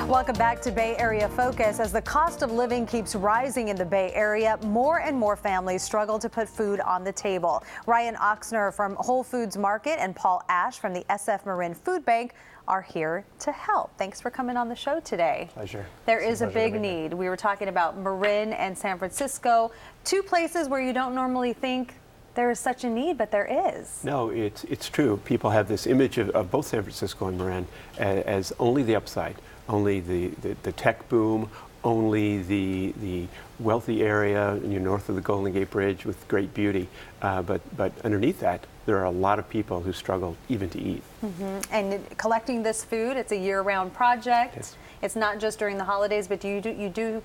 Welcome back to Bay Area Focus. As the cost of living keeps rising in the Bay Area, more and more families struggle to put food on the table. Ryan Ochsner from Whole Foods Market and Paul Ash from the SF-Marin Food Bank are here to help. Thanks for coming on the show today. Pleasure. There is a big need. We were talking about Marin and San Francisco, two places where you don't normally think there is such a need, but there is. No, it's true. People have this image of both San Francisco and Marin as only the upside, only the tech boom, only the wealthy area north of the Golden Gate Bridge with great beauty. But underneath that, there are a lot of people who struggle even to eat. Mm-hmm. And collecting this food, it's a year-round project. Yes. It's not just during the holidays, but you do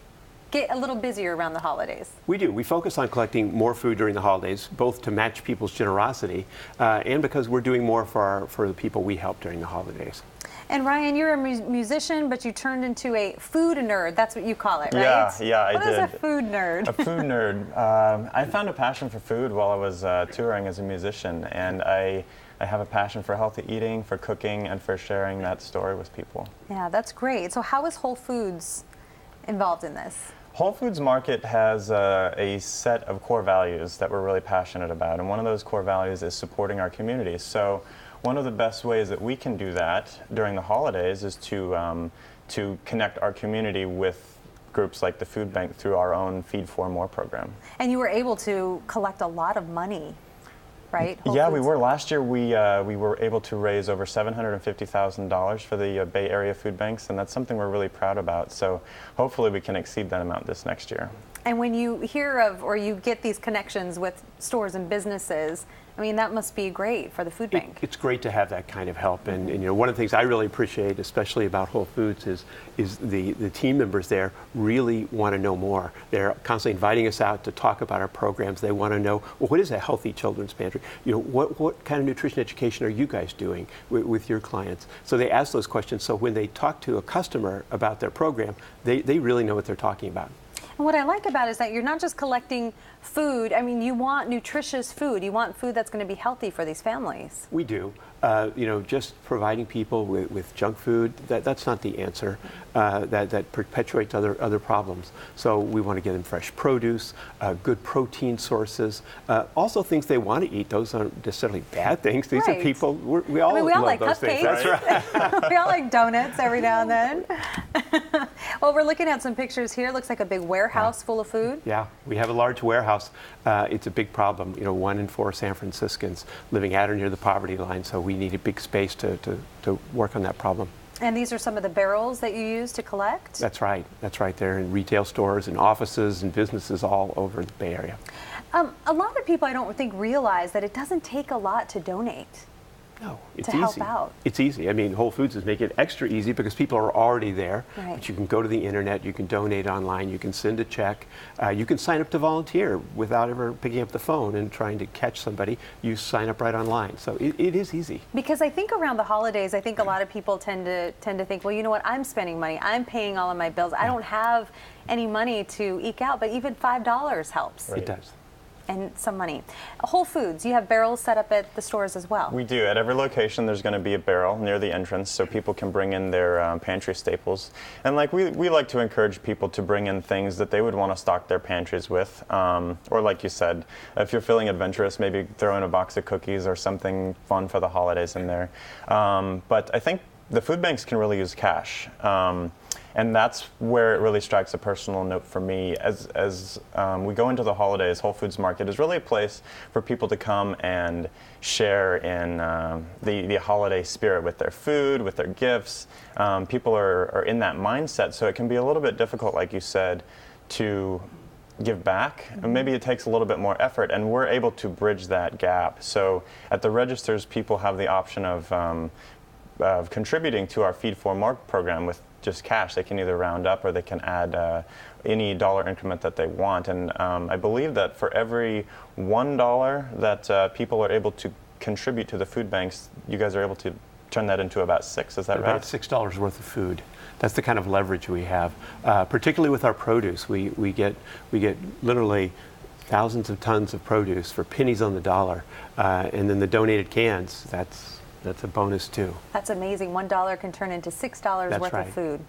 get a little busier around the holidays. We do. We focus on collecting more food during the holidays, both to match people's generosity and because we're doing more for the people we help during the holidays. And Ryan, you're a musician, but you turned into a food nerd. That's what you call it, right? Yeah, I did. What is a food nerd? A food nerd. I found a passion for food while I was touring as a musician, and I have a passion for healthy eating, for cooking, and for sharing that story with people. Yeah, that's great. So how is Whole Foods involved in this? Whole Foods Market has a set of core values that we're really passionate about, and one of those core values is supporting our community. So one of the best ways that we can do that during the holidays is to connect our community with groups like the Food Bank through our own Feed for More program. And you were able to collect a lot of money, right? Yeah, we were. Last year we were able to raise over $750,000 for the Bay Area food banks, and that's something we're really proud about. So hopefully we can exceed that amount this next year. And when you hear of or you get these connections with stores and businesses, I mean, that must be great for the food bank. It's great to have that kind of help, and one of the things I really appreciate, especially about Whole Foods, is the team members there really want to know more. They're constantly inviting us out to talk about our programs. They want to know, well, what is a healthy children's pantry? What kind of nutrition education are you guys doing with your clients? So they ask those questions. So when they talk to a customer about their program, they really know what they're talking about. And what I like about it is that you're not just collecting food. I mean, you want nutritious food. You want food that's going to be healthy for these families. We do. Just providing people with junk food, that's not the answer. That perpetuates other problems. So we want to give them fresh produce, good protein sources, also things they want to eat. Those aren't necessarily bad things. These are people, we all love like those cupcakes. things. That's right. We all like donuts every now and then. Well, we're looking at some pictures here. It looks like a big warehouse full of food. Yeah, we have a large warehouse. It's a big problem. 1 in 4 San Franciscans living at or near the poverty line, so we need a big space to work on that problem. And these are some of the barrels that you use to collect? That's right. That's right. They're in retail stores and offices and businesses all over the Bay Area. A lot of people, I don't think, realize that it doesn't take a lot to donate. No, it's to easy. help out. It's easy. I mean, Whole Foods is making it extra easy because people are already there. Right. But you can go to the internet, you can donate online, you can send a check, you can sign up to volunteer without ever picking up the phone and trying to catch somebody. You sign up right online. So it is easy. Because I think around the holidays, I think a lot of people tend to think, well, you know what, I'm spending money, I'm paying all of my bills, I don't have any money to eke out, but even $5 helps. Right. It does. And some money. Whole Foods, you have barrels set up at the stores as well. We do. At every location there's going to be a barrel near the entrance so people can bring in their pantry staples. And we like to encourage people to bring in things that they would want to stock their pantries with. Or like you said, if you're feeling adventurous, maybe throw in a box of cookies or something fun for the holidays in there. But I think the food banks can really use cash. And that's where it really strikes a personal note for me. As we go into the holidays, Whole Foods Market is really a place for people to come and share in the holiday spirit with their food, with their gifts. People are in that mindset, so it can be a little bit difficult, like you said, to give back. And maybe it takes a little bit more effort, and we're able to bridge that gap. So at the registers, people have the option of contributing to our Feed for More program with just cash. They can either round up or they can add any dollar increment that they want. And I believe that for every $1 that people are able to contribute to the food banks, you guys are able to turn that into about $6. Is that right? About $6 worth of food. That's the kind of leverage we have, particularly with our produce. We get literally thousands of tons of produce for pennies on the dollar, and then the donated cans. That's a bonus too. That's amazing. $1 can turn into $6 worth right. of food.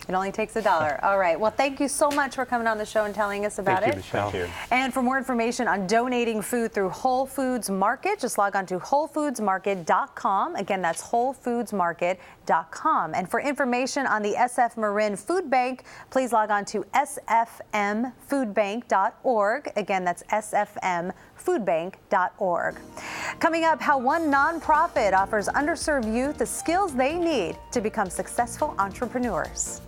It only takes $1. All right. Well, thank you so much for coming on the show and telling us about Thank it. you, Michelle. Thank you. And for more information on donating food through Whole Foods Market, just log on to WholeFoodsMarket.com. Again, that's WholeFoodsMarket.com. And for information on the SF-Marin Food Bank, please log on to SFMFoodBank.org. Again, that's SFMFoodBank.org. Coming up, how one nonprofit offers underserved youth the skills they need to become successful entrepreneurs.